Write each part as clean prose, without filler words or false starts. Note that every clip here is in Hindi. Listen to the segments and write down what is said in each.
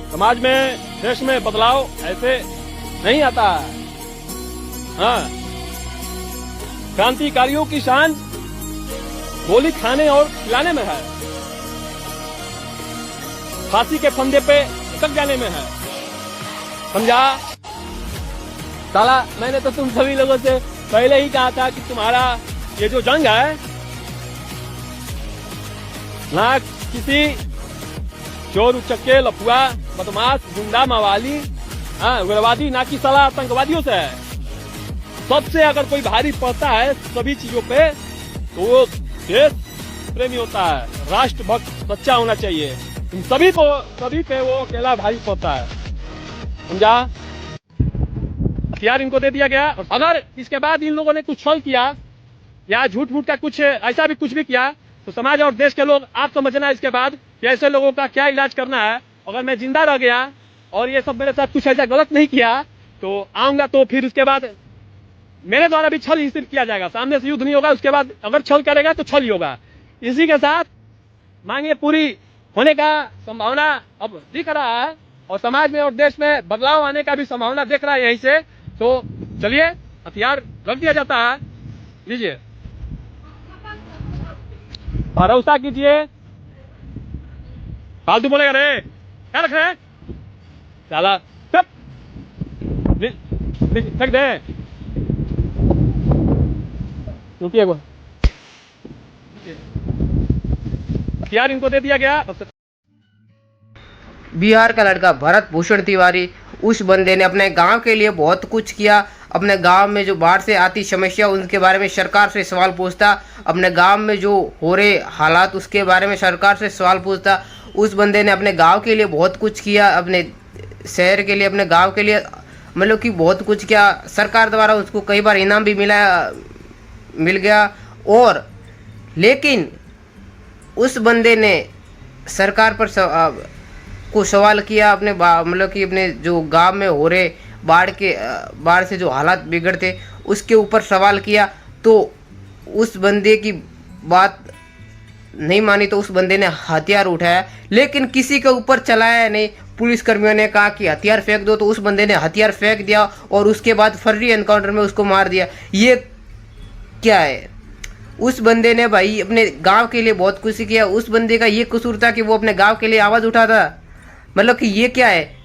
समाज में, देश में बदलाव ऐसे नहीं आता है। हाँ, क्रांतिकारियों की शान गोली खाने और खिलाने में है, फांसी के फंदे पे लटक जाने में है। समझा? साला, मैंने तो तुम सभी लोगों से पहले ही कहा था कि तुम्हारा ये जो जंग है ना किसी चोर उचक्के लफुआ बदमाश गुंडा मवाली उग्रवादी ना कि साला आतंकवादियों से है। सबसे अगर कोई भारी पड़ता है सभी चीजों पे तो वो देश प्रेमी होता है, राष्ट्रभक्त सच्चा होना चाहिए। इन सभी पे वो अकेला भारी पड़ता है। समझा? हथियार इनको दे दिया गया। अगर इसके बाद इन लोगों ने कुछ छल किया या झूठ मूठ का कुछ ऐसा भी कुछ भी किया तो समाज और देश के लोग आप समझना इसके बाद कि ऐसे लोगों का क्या इलाज करना है। अगर मैं जिंदा रह गया और ये सब मेरे साथ कुछ ऐसा गलत नहीं किया तो आऊंगा, तो फिर उसके बाद मेरे द्वारा भी छल ही सिर्फ किया जाएगा। सामने से युद्ध नहीं होगा, उसके बाद अगर छल करेगा तो छल ही होगा। इसी के साथ मांगे पूरी होने का संभावना अब दिख रहा है और समाज में और देश में बदलाव आने का भी संभावना दिख रहा है यहीं से। तो चलिए, हथियार रख दिया जाता है, लीजिए, भरोसा कीजिए। फालतू बोलेगा रे, क्या रख रहे हैं साला, फेंक दे क्योंकि हथियार इनको दे दिया गया। बिहार का लड़का भरत भूषण तिवारी, उस बंदे ने अपने गांव के लिए बहुत कुछ किया। अपने गांव में जो बाढ़ से आती समस्या उनके बारे में सरकार से सवाल पूछता, अपने गांव में जो हो रहे हालात उसके बारे में सरकार से सवाल पूछता। उस बंदे ने अपने गांव के लिए बहुत कुछ किया, अपने शहर के लिए, अपने गांव के लिए, मतलब कि बहुत कुछ किया। सरकार द्वारा उसको कई बार इनाम भी मिल गया। और लेकिन उस बंदे ने सरकार पर को सवाल किया, अपने मतलब कि अपने जो गांव में हो रहे बाढ़ से जो हालात बिगड़ते उसके ऊपर सवाल किया। तो उस बंदे की बात नहीं मानी तो उस बंदे ने हथियार उठाया, लेकिन किसी के ऊपर चलाया नहीं। पुलिस कर्मियों ने कहा कि हथियार फेंक दो तो उस बंदे ने हथियार फेंक दिया और उसके बाद फर्जी एनकाउंटर में उसको मार दिया। ये क्या है? उस बंदे ने भाई अपने गांव के लिए बहुत कुछ किया। उस बंदे का ये कसूर था कि वो अपने गांव के लिए आवाज उठाता, मतलब कि ये क्या है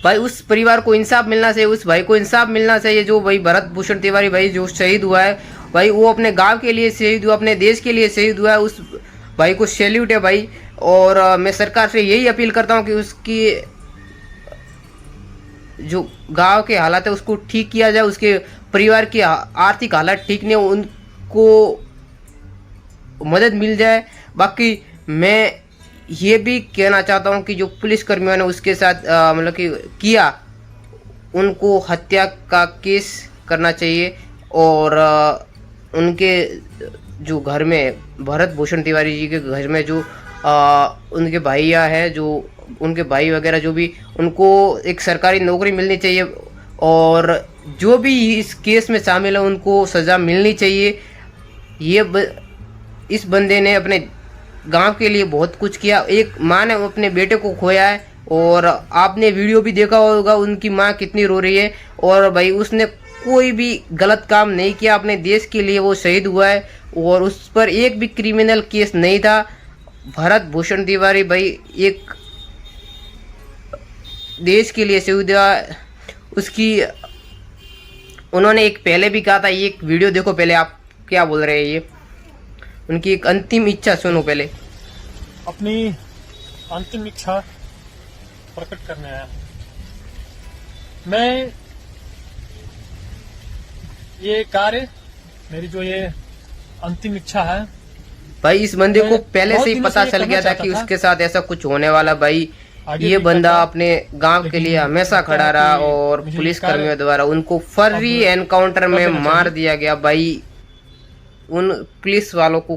भाई? उस परिवार को इंसाफ मिलना चाहिए, उस भाई को इंसाफ मिलना चाहिए जो भाई भरत भूषण तिवारी भाई जो शहीद हुआ है भाई, वो अपने गांव के लिए शहीद हुआ, अपने देश के लिए शहीद हुआ है। उस भाई को सैल्यूट है भाई। और मैं सरकार से यही अपील करता हूं कि उसकी जो गांव के हालात है उसको ठीक किया जाए, उसके परिवार की आर्थिक हालत ठीक नहीं, उनको मदद मिल जाए। बाकी मैं ये भी कहना चाहता हूं कि जो पुलिस कर्मियों ने उसके साथ मतलब कि किया, उनको हत्या का केस करना चाहिए। और उनके जो घर में भरत भूषण तिवारी जी के घर में जो उनके भैया है, जो उनके भाई वगैरह जो भी, उनको एक सरकारी नौकरी मिलनी चाहिए। और जो भी इस केस में शामिल है उनको सज़ा मिलनी चाहिए। इस बंदे ने अपने गांव के लिए बहुत कुछ किया। एक माँ ने अपने बेटे को खोया है और आपने वीडियो भी देखा होगा उनकी माँ कितनी रो रही है। और भाई उसने कोई भी गलत काम नहीं किया, अपने देश के लिए वो शहीद हुआ है और उस पर एक भी क्रिमिनल केस नहीं था। भरत भूषण तिवारी भाई एक देश के लिए शहीद हुआ। उसकी उन्होंने एक पहले भी कहा था, ये एक वीडियो देखो पहले, आप क्या बोल रहे हैं। ये उनकी एक अंतिम इच्छा सुनो पहले। अपनी अंतिम इच्छा प्रकट करने आया। मैं ये कार्य, मेरी जो ये अंतिम इच्छा है भाई, इस बंदे को पहले से ही पता चल गया था कि उसके साथ ऐसा कुछ होने वाला। भाई ये बंदा अपने गांव के लिए हमेशा खड़ा रहा और पुलिस कर्मियों द्वारा उनको फर्जी एनकाउंटर में मार दिया गया। भाई उन पुलिस वालों को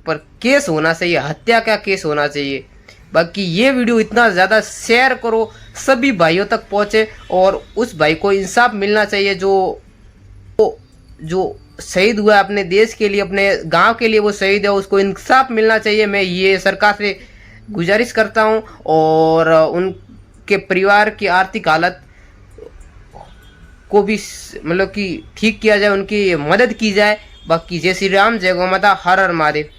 पर केस होना चाहिए, हत्या का केस होना चाहिए। बाकी ये वीडियो इतना ज़्यादा शेयर करो, सभी भाइयों तक पहुँचे और उस भाई को इंसाफ मिलना चाहिए जो शहीद हुआ अपने देश के लिए, अपने गांव के लिए वो शहीद है, उसको इंसाफ मिलना चाहिए। मैं ये सरकार से गुजारिश करता हूं और उनके परिवार की आर्थिक हालत को भी मतलब कि ठीक किया जाए, उनकी मदद की जाए। बाकी जय श्री राम, जय गौ माता, हर हर महादेव।